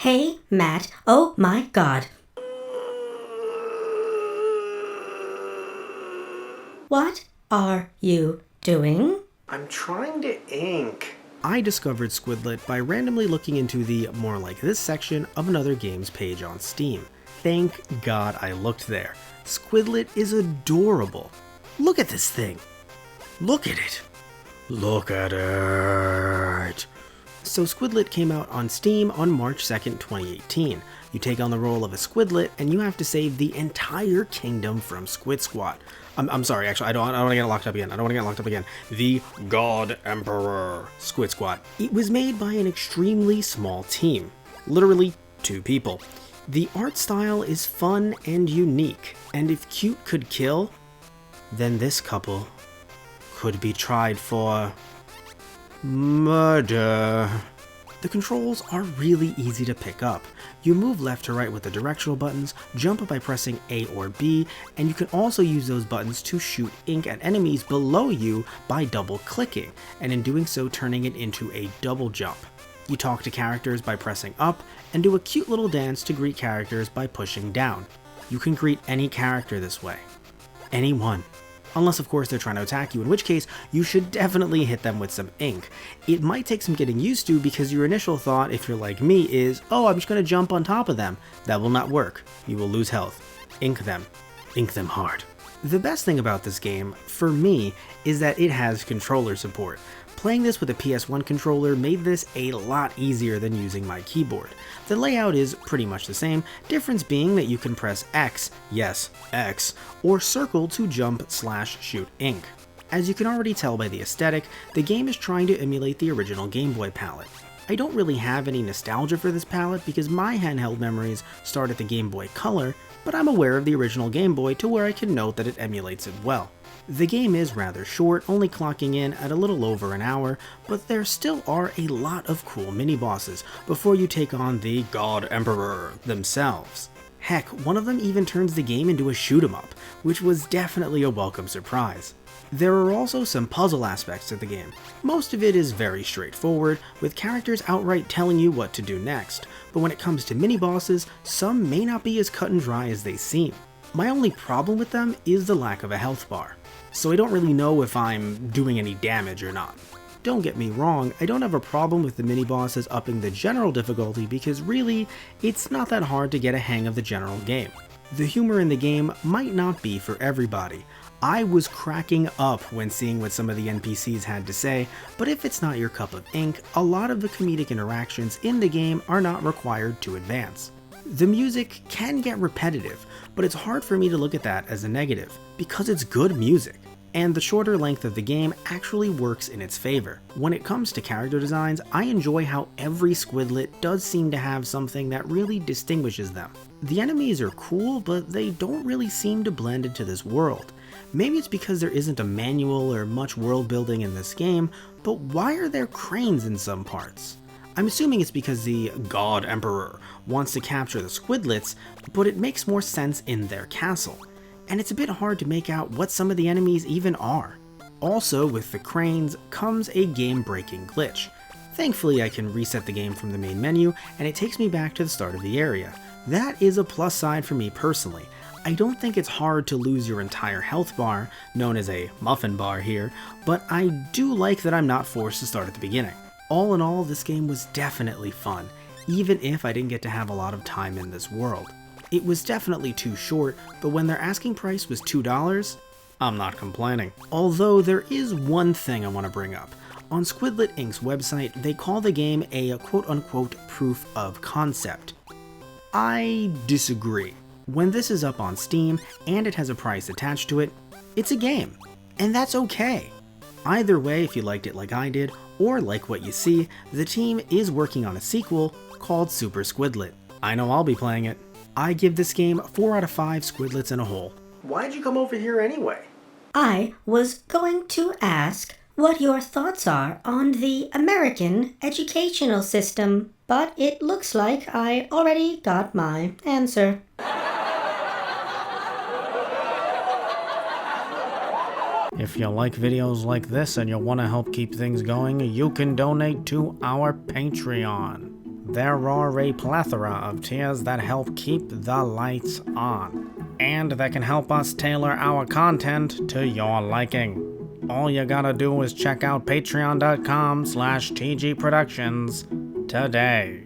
Hey, Matt. Oh my god. What are you doing? I'm trying to ink. I discovered Squidlit by randomly looking into the more like this section of another game's page on Steam. Thank God I looked there. Squidlit is adorable. Look at this thing. Look at it. Look at it. So Squidlit came out on Steam on March 2nd, 2018. You take on the role of a Squidlit and you have to save the entire kingdom from Squid Squad. I'm sorry, actually, I don't want to get locked up again. The God Emperor Squid Squad. It was made by an extremely small team. Literally 2 people. The art style is fun and unique, and if cute could kill, then this couple could be tried for murder. The controls are really easy to pick up. You move left to right with the directional buttons, jump by pressing A or B, and you can also use those buttons to shoot ink at enemies below you by double clicking, and in doing so turning it into a double jump. You talk to characters by pressing up, and do a cute little dance to greet characters by pushing down. You can greet any character this way. Anyone. Unless of course they're trying to attack you, in which case you should definitely hit them with some ink. It might take some getting used to because your initial thought, if you're like me, is, oh, I'm just going to jump on top of them. That will not work. You will lose health. Ink them. Ink them hard. The best thing about this game, for me, is that it has controller support. Playing this with a PS1 controller made this a lot easier than using my keyboard. The layout is pretty much the same, difference being that you can press X, yes, X, or circle to jump/shoot ink. As you can already tell by the aesthetic, the game is trying to emulate the original Game Boy palette. I don't really have any nostalgia for this palette because my handheld memories start at the Game Boy Color, but I'm aware of the original Game Boy to where I can note that it emulates it well. The game is rather short, only clocking in at a little over an hour, but there still are a lot of cool mini-bosses before you take on the God Emperor themselves. Heck, one of them even turns the game into a shoot-'em-up, which was definitely a welcome surprise. There are also some puzzle aspects to the game. Most of it is very straightforward, with characters outright telling you what to do next, but when it comes to mini-bosses, some may not be as cut and dry as they seem. My only problem with them is the lack of a health bar, so I don't really know if I'm doing any damage or not. Don't get me wrong, I don't have a problem with the mini-bosses upping the general difficulty because really, it's not that hard to get a hang of the general game. The humor in the game might not be for everybody. I was cracking up when seeing what some of the NPCs had to say, but if it's not your cup of ink, a lot of the comedic interactions in the game are not required to advance. The music can get repetitive, but it's hard for me to look at that as a negative, because it's good music. And the shorter length of the game actually works in its favor. When it comes to character designs, I enjoy how every Squidlit does seem to have something that really distinguishes them. The enemies are cool, but they don't really seem to blend into this world. Maybe it's because there isn't a manual or much world building in this game, but why are there cranes in some parts? I'm assuming it's because the God Emperor wants to capture the Squidlits, but it makes more sense in their castle. And it's a bit hard to make out what some of the enemies even are. Also, with the cranes comes a game-breaking glitch. Thankfully, I can reset the game from the main menu, and it takes me back to the start of the area. That is a plus side for me personally. I don't think it's hard to lose your entire health bar, known as a muffin bar here, but I do like that I'm not forced to start at the beginning. All in all, this game was definitely fun, even if I didn't get to have a lot of time in this world. It was definitely too short, but when their asking price was $2, I'm not complaining. Although there is one thing I want to bring up. On Squidlit Inc.'s website, they call the game a quote-unquote proof of concept. I disagree. When this is up on Steam, and it has a price attached to it, it's a game, and that's okay. Either way, if you liked it like I did, or like what you see, the team is working on a sequel called Super Squidlit. I know I'll be playing it. I give this game 4 out of 5 Squidlits in a hole. Why'd you come over here anyway? I was going to ask what your thoughts are on the American educational system, but it looks like I already got my answer. If you like videos like this and you want to help keep things going, you can donate to our Patreon. There are a plethora of tiers that help keep the lights on, and that can help us tailor our content to your liking. All you gotta do is check out patreon.com/tgproductions today.